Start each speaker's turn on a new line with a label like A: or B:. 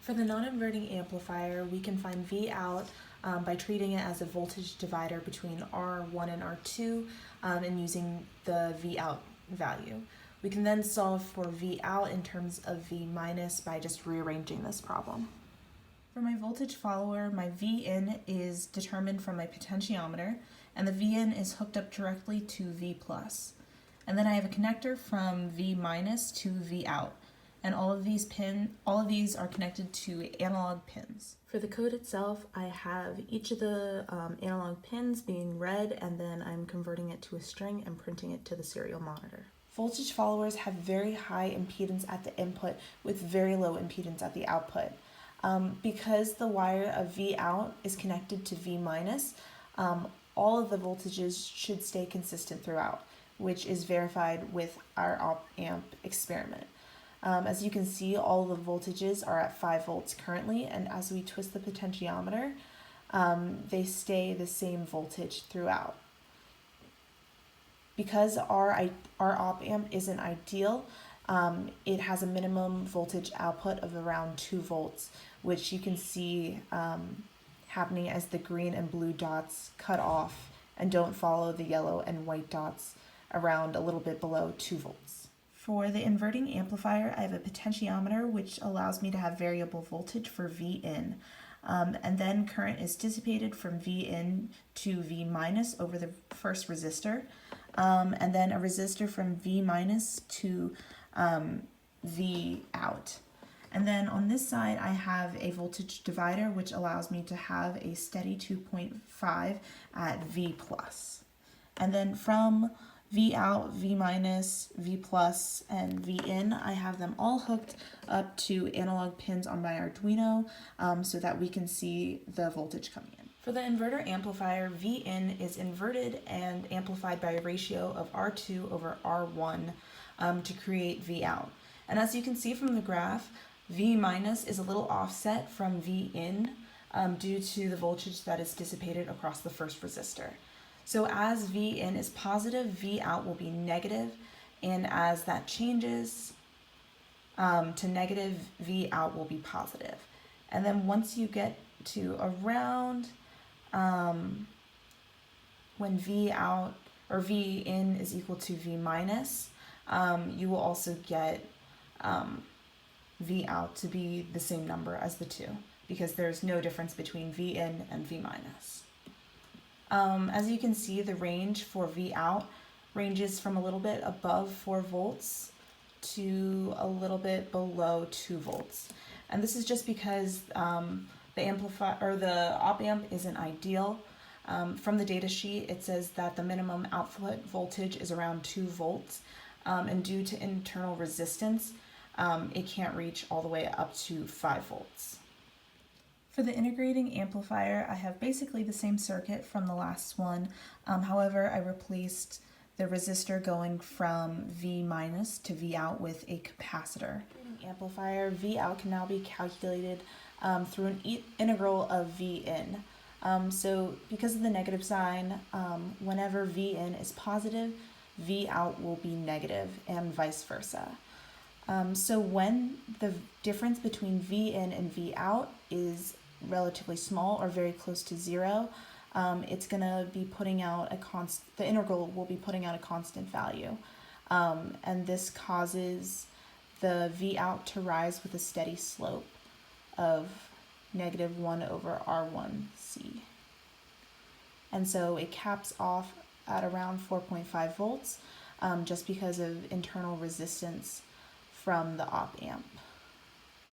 A: For the non-inverting amplifier, we can find V out by treating it as a voltage divider between R1 and R2 and using the V out value. We can then solve for V out in terms of V minus by just rearranging this problem. For my voltage follower, my Vin is determined from my potentiometer, and the Vin is hooked up directly to V plus. And then I have a connector from V minus to V out. And all of these are connected to analog pins. For the code itself, I have each of the analog pins being read, and then I'm converting it to a string and printing it to the serial monitor. Voltage followers have very high impedance at the input with very low impedance at the output. Because the wire of V out is connected to V minus, all of the voltages should stay consistent throughout, which is verified with our op-amp experiment. As you can see, all the voltages are at 5 volts currently, and as we twist the potentiometer, they stay the same voltage throughout. Because our op-amp isn't ideal, it has a minimum voltage output of around 2 volts, which you can see happening as the green and blue dots cut off and don't follow the yellow and white dots around a little bit below 2 volts. For the inverting amplifier, I have a potentiometer which allows me to have variable voltage for Vin. And then current is dissipated from Vin to V minus over the first resistor. And then a resistor from V minus to V out. And then on this side, I have a voltage divider which allows me to have a steady 2.5 at V plus. And then from V out, V minus, V plus, and V in, I have them all hooked up to analog pins on my Arduino so that we can see the voltage coming in. For the inverter amplifier, V in is inverted and amplified by a ratio of R2 over R1 to create V out. And as you can see from the graph, V minus is a little offset from V in due to the voltage that is dissipated across the first resistor. So as V in is positive, V out will be negative, and as that changes to negative, V out will be positive. And then once you get to around when V out or V in is equal to V minus, you will also get V out to be the same number as the two, because there's no difference between V in and V minus. As you can see, the range for V out ranges from a little bit above 4 volts to a little bit below 2 volts. And this is just because the op-amp isn't ideal. From the data sheet, it says that the minimum output voltage is around 2 volts, and due to internal resistance, it can't reach all the way up to 5 volts. For the integrating amplifier, I have basically the same circuit from the last one. However, I replaced the resistor going from V minus to V out with a capacitor. Amplifier, V out can now be calculated through an integral of V in. So because of the negative sign, whenever V in is positive, V out will be negative and vice versa. So when the difference between V in and V out is relatively small or very close to 0, it's going to be putting out the integral will be putting out a constant value. And this causes the V out to rise with a steady slope of negative 1 over R1C. And so it caps off at around 4.5 volts just because of internal resistance from the op-amp.